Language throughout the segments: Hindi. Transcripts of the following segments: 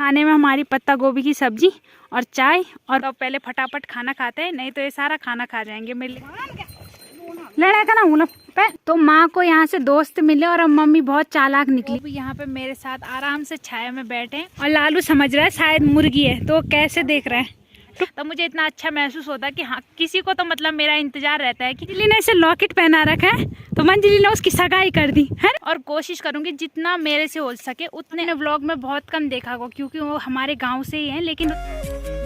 खाने में हमारी पत्ता गोभी की सब्जी और चाय। और तो पहले फटाफट खाना खाते हैं, नहीं तो ये सारा खाना खा जाएंगे। मिल लड़ा का ना तो माँ को यहाँ से दोस्त मिले और अब मम्मी बहुत चालाक निकली। भी यहाँ पे मेरे साथ आराम से छाया में बैठे और लालू समझ रहा है शायद मुर्गी है, तो कैसे देख रहा है। तो मुझे इतना अच्छा महसूस होता है कि हाँ, किसी को तो मतलब मेरा इंतजार रहता है कि मंजिली ने इसे लॉकेट पहना रखा है, तो मंजिली ने उसकी सगाई कर दी है। और कोशिश करूंगी जितना मेरे से हो सके उतने व्लॉग में बहुत कम देखा होगा, क्योंकि वो हमारे गांव से ही है। लेकिन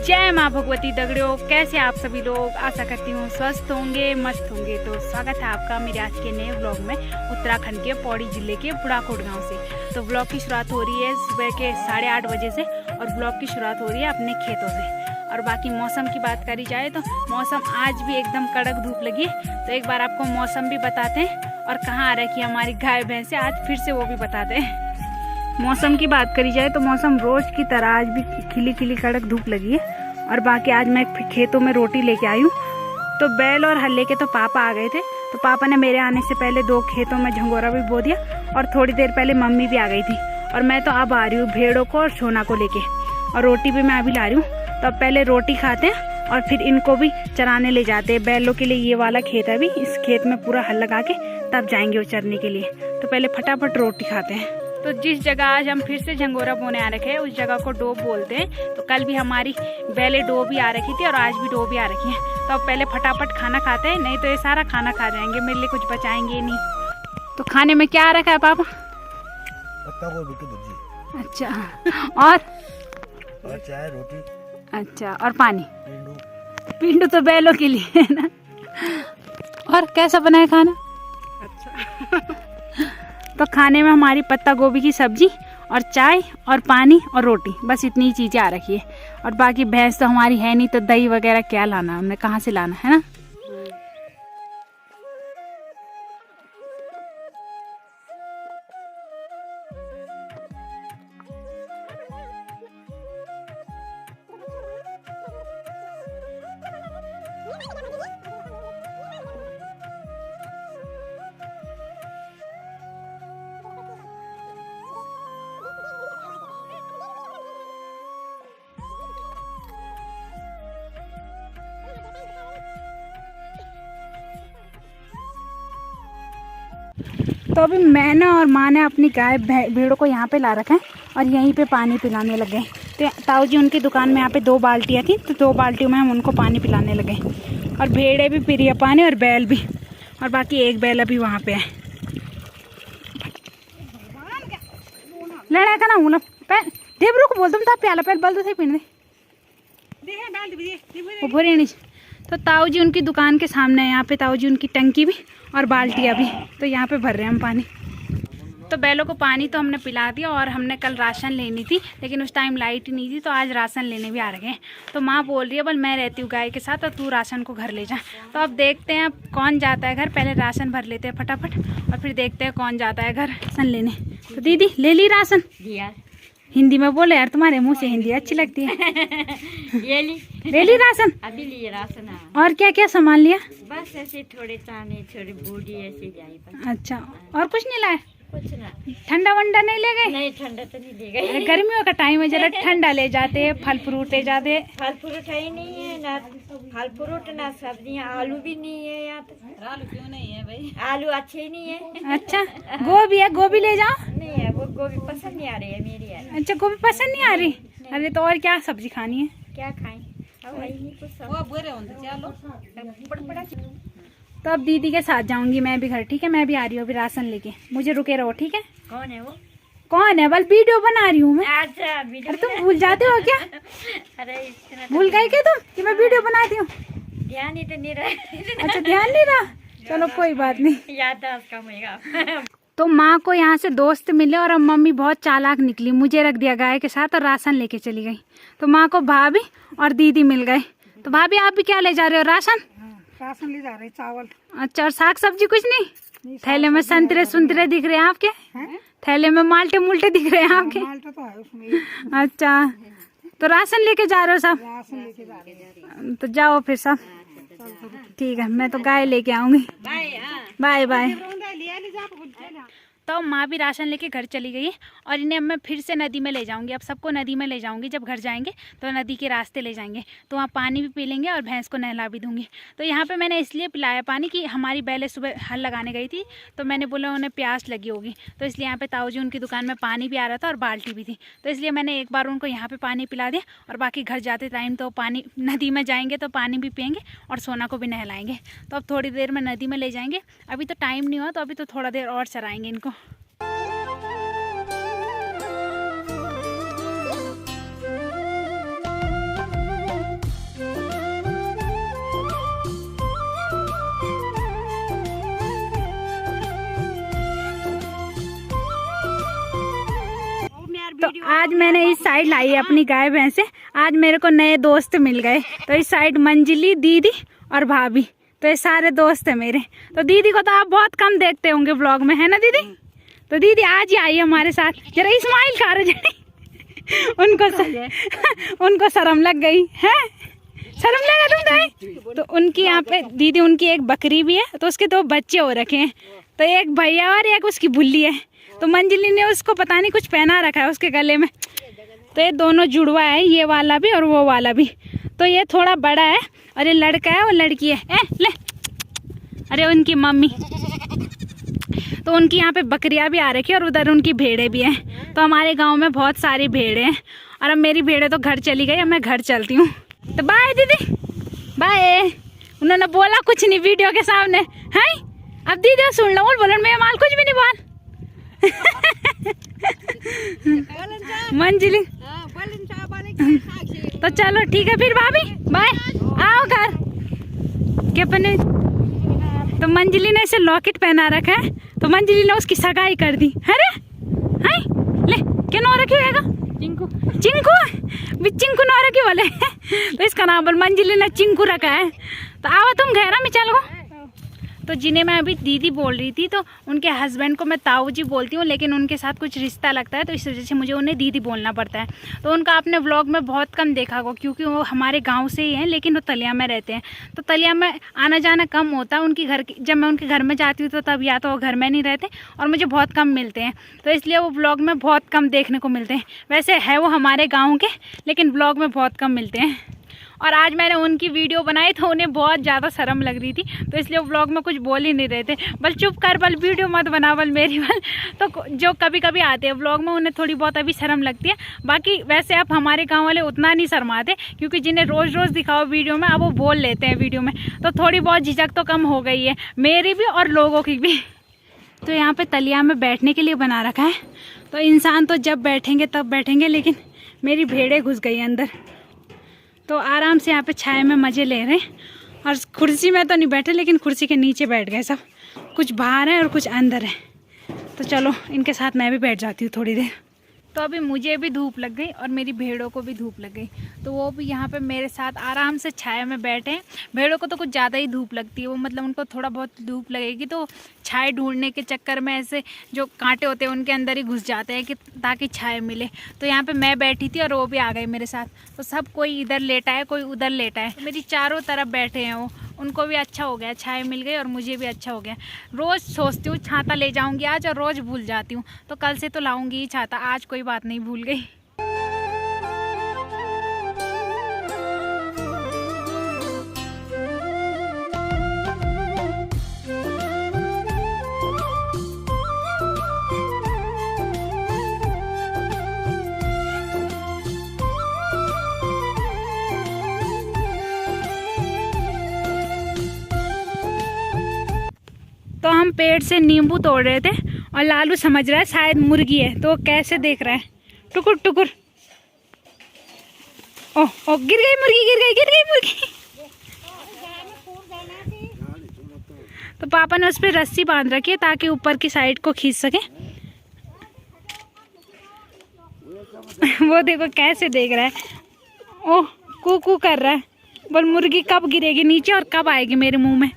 जय माँ भगवती दगड़ियों, कैसे आप सभी लोग? आशा करती हूँ स्वस्थ होंगे, मस्त होंगे। तो स्वागत है आपका मेरे आज के नए व्लॉग में उत्तराखंड के पौड़ी जिले के बुढ़ाकोट गाँव से। तो व्लॉग की शुरुआत हो रही है सुबह के 8:30 बजे से और व्लॉग की शुरुआत हो रही है अपने खेतों से। और बाकी मौसम की बात करी जाए तो मौसम आज भी एकदम कड़क धूप लगी है। तो एक बार आपको मौसम भी बताते हैं और कहाँ आ रखी है हमारी गाय भैंस आज फिर से वो भी बताते हैं। मौसम की बात करी जाए तो मौसम रोज की तरह आज भी खिली खिली कड़क धूप लगी है। और बाकी आज मैं खेतों में रोटी लेके आई हूँ। तो बैल और हल्ले के तो पापा आ गए थे, तो पापा ने मेरे आने से पहले 2 खेतों में झंगोरा भी बो दिया और थोड़ी देर पहले मम्मी भी आ गई थी। और मैं तो अब आ रही हूँ भेड़ों को और सोना को लेके, और रोटी भी मैं अभी ला रही हूँ। तो अब पहले रोटी खाते हैं और फिर इनको भी चराने ले जाते हैं। बैलों के लिए ये वाला खेत है, अभी इस खेत में पूरा हल लगा के तब जाएंगे वो चरने के लिए। तो पहले फटाफट रोटी खाते हैं। तो जिस जगह आज हम फिर से झंगोरा बोने आ रखे हैं उस जगह को डोब बोलते हैं। तो कल भी हमारी बैले डोब भी आ रखी थी और आज भी डोब भी आ रखी है। तो अब पहले फटाफट खाना खाते हैं, नहीं तो ये सारा खाना खा जाएंगे, मेरे लिए कुछ बचाएंगे नहीं। तो खाने में क्या आ रखा है पापा? पत्ता गोभी की भुर्जी। अच्छा, और चाय रोटी। अच्छा, और पानी। पिंडू तो बैलों के लिए है ना। और कैसा बना है खाना? अच्छा। तो खाने में हमारी पत्ता गोभी की सब्जी और चाय और पानी और रोटी, बस इतनी चीजें आ रखी है। और बाकी भैंस तो हमारी है नहीं, तो दही वगैरह क्या लाना, हमने कहाँ से लाना है ना। तो अभी मैंने और माँ ने अपनी गाय भेड़ों को यहाँ पे ला रखा है और यहीं पे पानी पिलाने लगे। तो ताऊ जी उनकी दुकान में यहाँ पे 2 बाल्टियाँ थी, तो 2 बाल्टियों में हम उनको पानी पिलाने लगे। और भेड़े भी पी रही है पानी और बैल भी, और बाकी एक बैल अभी वहाँ पे है। लड़ा का ना हूँ देवरू को बोल तुम प्याला पहले बल तो पीने दे। तो ताऊ जी उनकी दुकान के सामने है, यहाँ पे ताऊ जी उनकी टंकी भी और बाल्टियाँ भी, तो यहाँ पे भर रहे हैं हम पानी। तो बैलों को पानी तो हमने पिला दिया और हमने कल राशन लेनी थी, लेकिन उस टाइम लाइट ही नहीं थी, तो आज राशन लेने भी आ रहे हैं। तो माँ बोल रही है बल मैं रहती हूँ गाय के साथ और तू राशन को घर ले जा। तो अब देखते हैं अब कौन जाता है घर, पहले राशन भर लेते हैं फटाफट और फिर देखते हैं कौन जाता है घर राशन लेने। तो दीदी ले ली राशन? हिंदी में बोले यार, तुम्हारे मुंह से हिंदी अच्छी लगती है। ले ली राशन? अभी लिए राशन। और क्या क्या सामान लिया? बस ऐसे थोड़े चाने थोड़ी बूढ़ी ऐसे जाई बस। अच्छा, और कुछ नहीं लाया? कुछ ना। ठंडा वंडा नहीं ले गए? नहीं, ठंडा तो नहीं ले गए। गर्मियों का टाइम है, जरा ठंडा ले जाते हैं, फल फ्रूट ले जाते। फल फ्रूट है ही नहीं है ना, फल फ्रूट ना सब्जियाँ, आलू भी नहीं है यहाँ पे। आलू क्यों नहीं है भाई? आलू अच्छे ही नहीं है। अच्छा, गोभी है, गोभी ले जाओ। नहीं है, वो गोभी पसंद नहीं आ रही है मेरी यार। अच्छा, गोभी पसंद नहीं आ रही? अरे तो और क्या सब्जी खानी है? क्या खाएं? तो अब दीदी के साथ जाऊंगी मैं भी घर, ठीक है? मैं भी आ रही हूँ अभी राशन लेके, मुझे रुके रहो, ठीक है? कौन है वो? कौन है? बल वीडियो बना रही हूँ मैं। अच्छा, अरे तुम भूल जाते हो क्या? अरे भूल गए क्या तुम कि मैं वीडियो बनाती हूँ? ध्यान ही तो नहीं रहा। अच्छा, ध्यान नहीं रहा, चलो कोई बात नहीं, याददाश्त कम होगा। तो माँ को यहाँ से दोस्त मिले और अब मम्मी बहुत चालाक निकली, मुझे रख दिया गाय के साथ और राशन लेके चली गई। तो माँ को भाभी और दीदी मिल गए। तो भाभी आप भी क्या ले जा रहे हो? राशन? राशन ले जा रहे, चावल। अच्छा, और साग सब्जी कुछ नहीं? थैले में संतरे सुंतरे दिख रहे हैं आपके? थैले में माल्टे मुल्टे दिख रहे हैं आपके? माल्टा तो है उसमें। अच्छा, तो राशन लेके जा रहे हो सब? राशन लेके जा रहे। तो जाओ फिर सब, ठीक है? मैं तो गाय लेके आऊंगी। Bye bye. तो अब माँ भी राशन लेके घर चली गई है और इन्हें अब मैं फिर से नदी में ले जाऊंगी। अब सबको नदी में ले जाऊंगी, जब घर जाएंगे तो नदी के रास्ते ले जाएंगे, तो वहाँ पानी भी पी लेंगे और भैंस को नहला भी दूंगी। तो यहाँ पे मैंने इसलिए पिलाया पानी कि हमारी बैलें सुबह हल लगाने गई थी, तो मैंने बोला उन्हें प्यास लगी होगी, तो इसलिए यहाँ पे ताऊ जी उनकी दुकान में पानी भी आ रहा था और बाल्टी भी थी, तो इसलिए मैंने एक बार उनको यहाँ पर पानी पिला दिया। और बाकी घर जाते टाइम तो पानी, नदी में जाएंगे तो पानी भी पियेंगे और सोना को भी नहलाएंगे। तो अब थोड़ी देर में नदी में ले जाएंगे, अभी तो टाइम नहीं हुआ, तो अभी तो थोड़ा देर और चराएंगे इनको। तो आज मैंने इस साइड लाई है अपनी गाय भैंसे। आज मेरे को नए दोस्त मिल गए, तो इस साइड मंजिली, दीदी और भाभी, तो ये सारे दोस्त हैं मेरे। तो दीदी को तो आप बहुत कम देखते होंगे ब्लॉग में, है ना दीदी? तो दीदी आज ही आई हमारे साथ। जरा इस्माइल खा रहे उनको शर्म लग गई है, शर्म लगा तुम? तो उनकी यहाँ पे दीदी, उनकी एक बकरी भी है, तो उसके 2 बच्चे हो रखे हैं, तो एक भैया और एक उसकी बुल्ली है। तो मंजिली ने उसको पता नहीं कुछ पहना रखा है उसके गले में, तो ये दोनों जुड़वा है, ये वाला भी और वो वाला भी। तो ये थोड़ा बड़ा है और ये लड़का है और लड़की है। ले, अरे उनकी मम्मी। तो उनकी यहाँ पे बकरियां भी आ रखी है और उधर उनकी भेड़ें भी हैं। तो हमारे गांव में बहुत सारी भेड़ें हैं और अब मेरी भेड़ें तो घर चली गई, अब मैं घर चलती हूँ। तो बाय दीदी, बाय। उन्होंने बोला कुछ नहीं वीडियो के सामने, है अब दीदी सुन लो, बोलन मेरा माल कुछ भी नहीं बोल। मंजिली, तो चलो ठीक है फिर भाभी, बाय, आओ घर के अपने। तो मंजिली ने इसे लॉकेट पहना रखा है, तो मंजिली ने उसकी सगाई कर दी। अरे हाय ले, क्या नाम रखी होगा? चिंकू। चिंकू भी, चिंकू नाम रखी बोले। तो इसका नाम बोल मंजिली ने चिंकू रखा है। तो आओ तुम घेरा में चलो। तो जिन्हें मैं अभी दीदी बोल रही थी, तो उनके हस्बैंड को मैं ताऊ जी बोलती हूँ, लेकिन उनके साथ कुछ रिश्ता लगता है, तो इस वजह से मुझे उन्हें दीदी बोलना पड़ता है। तो उनका आपने व्लॉग में बहुत कम देखा होगा, क्योंकि वो हमारे गांव से ही हैं, लेकिन वो तलिया में रहते हैं। तो तलिया में आना जाना कम होता है उनकी घर की। जब मैं उनके घर में जाती हूँ तो तब या तो वो घर में नहीं रहते और मुझे बहुत कम मिलते हैं, तो इसलिए वो व्लॉग में बहुत कम देखने को मिलते हैं। वैसे है वो हमारे गाँव के, लेकिन व्लॉग में बहुत कम मिलते हैं। और आज मैंने उनकी वीडियो बनाई तो उन्हें बहुत ज़्यादा शर्म लग रही थी, तो इसलिए वो व्लॉग में कुछ बोल ही नहीं रहे थे। बल चुप कर, बल वीडियो मत बना, बल मेरी बल। तो जो कभी कभी आते हैं व्लॉग में, उन्हें थोड़ी बहुत अभी शर्म लगती है। बाकी वैसे अब हमारे गांव वाले उतना नहीं शर्माते, क्योंकि जिन्हें रोज़ रोज़ दिखाओ वीडियो में, अब वो बोल लेते हैं वीडियो में, तो थोड़ी बहुत झिझक तो कम हो गई है, मेरी भी और लोगों की भी। तो यहाँ पर तलिया में बैठने के लिए बना रखा है, तो इंसान तो जब बैठेंगे तब बैठेंगे, लेकिन मेरी भेड़ें घुस गई अंदर, तो आराम से यहाँ पे छाया में मज़े ले रहे हैं। और कुर्सी में तो नहीं बैठे, लेकिन कुर्सी के नीचे बैठ गए सब, कुछ बाहर है और कुछ अंदर है। तो चलो इनके साथ मैं भी बैठ जाती हूँ थोड़ी देर। तो अभी मुझे भी धूप लग गई और मेरी भेड़ों को भी धूप लग गई, तो वो भी यहाँ पे मेरे साथ आराम से छाया में बैठे हैं। भेड़ों को तो कुछ ज़्यादा ही धूप लगती है, वो मतलब उनको थोड़ा बहुत धूप लगेगी तो छाया ढूंढने के चक्कर में ऐसे जो कांटे होते हैं उनके अंदर ही घुस जाते हैं कि ताकि छाया मिले। तो यहाँ पे मैं बैठी थी और वो भी आ गए मेरे साथ, तो सब कोई इधर लेटा है, कोई उधर लेटा है, तो मेरी चारों तरफ बैठे हैं वो। उनको भी अच्छा हो गया, छाया मिल गई और मुझे भी अच्छा हो गया। रोज़ सोचती हूँ छाता ले जाऊँगी आज, और रोज़ भूल जाती हूँ, तो कल से तो लाऊंगी ही छाता। आज कोई बात नहीं, भूल गई। तो हम पेड़ से नींबू तोड़ रहे थे और लालू समझ रहा है शायद मुर्गी है, तो वो कैसे देख रहा है, टुकुर टुकुर। ओह ओह, गिर गई मुर्गी, गिर गई मुर्गी। तो पापा ने उस पर रस्सी बांध रखी है ताकि ऊपर की साइड को खींच सके। वो देखो कैसे देख रहा है, ओह कू कर रहा है। बोल मुर्गी कब गिरेगी नीचे और कब आएगी मेरे मुंह में।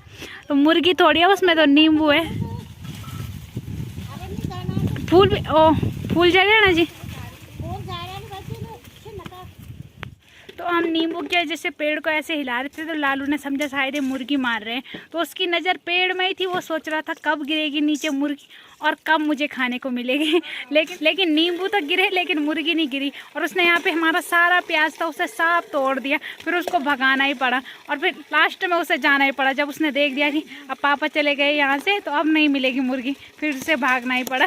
तो मुर्गी थोड़ी है, उसमें तो नींबू है। फूल भी, ओ फूल जले ना जी। तो हम नींबू के जैसे पेड़ को ऐसे हिला रहे थे तो लालू ने समझा शायद ये मुर्गी मार रहे हैं, तो उसकी नज़र पेड़ में ही थी। वो सोच रहा था कब गिरेगी नीचे मुर्गी और कब मुझे खाने को मिलेगी। लेकिन नींबू तो गिरे लेकिन मुर्गी नहीं गिरी। और उसने यहाँ पे हमारा सारा प्याज था उसे साफ तोड़ दिया, फिर उसको भगाना ही पड़ा और फिर लास्ट में उसे जाना ही पड़ा। जब उसने देख दिया कि अब पापा चले गए यहाँ से तो अब नहीं मिलेगी मुर्गी, फिर उसे भागना ही पड़ा।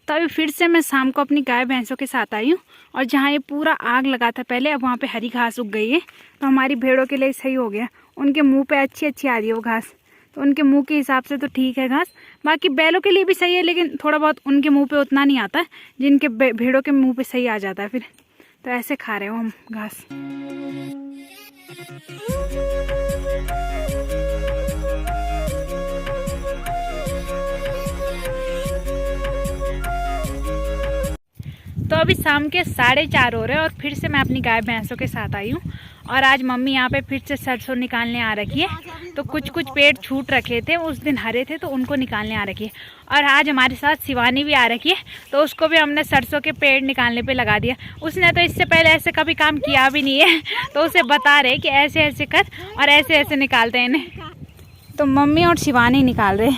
तो अभी फिर से मैं शाम को अपनी गाय भैंसों के साथ आई हूँ और जहाँ ये पूरा आग लगा था पहले, अब वहाँ पे हरी घास उग गई है, तो हमारी भेड़ों के लिए सही हो गया। उनके मुंह पे अच्छी अच्छी आ रही है वो घास, तो उनके मुंह के हिसाब से तो ठीक है घास। बाकी बैलों के लिए भी सही है, लेकिन थोड़ा बहुत उनके मुंह पे उतना नहीं आता है जिनके भेड़ों के मुंह पे सही आ जाता है फिर। तो ऐसे खा रहे हो हम घास। तो अभी शाम के 4:30 हो रहे हैं और फिर से मैं अपनी गाय भैंसों के साथ आई हूँ। और आज मम्मी यहाँ पे फिर से सरसों निकालने आ रखी है। तो कुछ पेड़ छूट रखे थे, उस दिन हरे थे तो उनको निकालने आ रखी है। और आज हमारे साथ शिवानी भी आ रखी है, तो उसको भी हमने सरसों के पेड़ निकालने पे लगा दिया। उसने तो इससे पहले ऐसे कभी काम किया भी नहीं है, तो उसे बता रहे कि ऐसे ऐसे कर और ऐसे ऐसे निकालते हैं इन्हें। तो मम्मी और शिवानी निकाल रहे।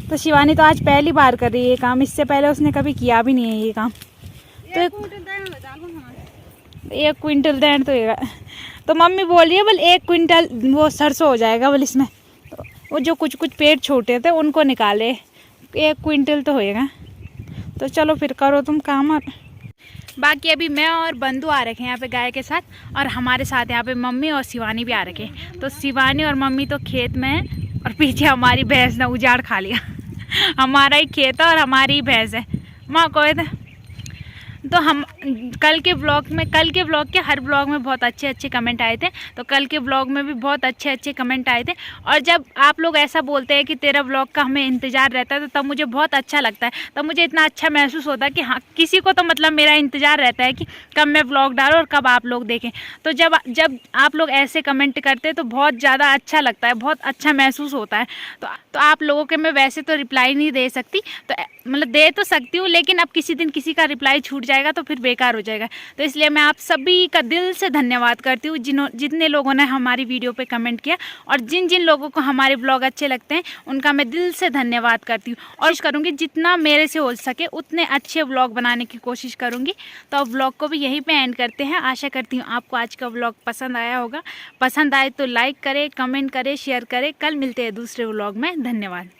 तो शिवानी तो आज पहली बार कर रही है ये काम, इससे पहले उसने कभी किया भी नहीं है ये काम। तो 1 क्विंटल दें तो मम्मी बोल रही है बोल 1 क्विंटल वो सरसों हो जाएगा बोल इसमें। तो वो जो कुछ पेड़ छोटे थे उनको निकाले, 1 क्विंटल तो होएगा। तो चलो फिर करो तुम काम। और बाकी अभी मैं और बंधु आ रखे हैं यहाँ पे गाय के साथ, और हमारे साथ यहाँ पे मम्मी और शिवानी भी आ रखे हैं। तो शिवानी और मम्मी तो खेत में है और पीछे हमारी भैंस ने उजाड़ खा लिया। हमारा ही खेत है और हमारी ही भैंस है। माँ कोई थे तो हम कल के ब्लॉग के हर ब्लॉग में बहुत अच्छे कमेंट आए थे, तो कल के ब्लॉग में भी बहुत अच्छे कमेंट आए थे। और जब आप लोग ऐसा बोलते हैं कि तेरा ब्लॉग का हमें इंतज़ार रहता है, तो तब मुझे बहुत अच्छा लगता है। तब मुझे इतना अच्छा महसूस होता है कि हाँ, किसी को तो मतलब मेरा इंतज़ार रहता है कि कब मैं ब्लॉग डालूँ और कब आप लोग देखें। तो जब आप लोग ऐसे कमेंट करते हैं तो बहुत ज़्यादा अच्छा लगता है, बहुत अच्छा महसूस होता है। तो आप लोगों के मैं वैसे तो रिप्लाई नहीं दे सकती, तो मतलब दे तो सकती हूँ, लेकिन अब किसी दिन किसी का रिप्लाई छूट जाएगा तो फिर बेकार हो जाएगा। तो इसलिए मैं आप सभी का दिल से धन्यवाद करती हूँ जितने लोगों ने हमारी वीडियो पे कमेंट किया, और जिन लोगों को हमारे ब्लॉग अच्छे लगते हैं उनका मैं दिल से धन्यवाद करती हूँ। और कोशिश करूँगी जितना मेरे से हो सके उतने अच्छे ब्लॉग बनाने की कोशिश करूँगी। तो अब ब्लॉग को भी यहीं पे एंड करते हैं। आशा करती हूँ आपको आज का ब्लॉग पसंद आया होगा। पसंद आए तो लाइक करें, कमेंट करें, शेयर करें। कल मिलते हैं दूसरे ब्लॉग में। धन्यवाद।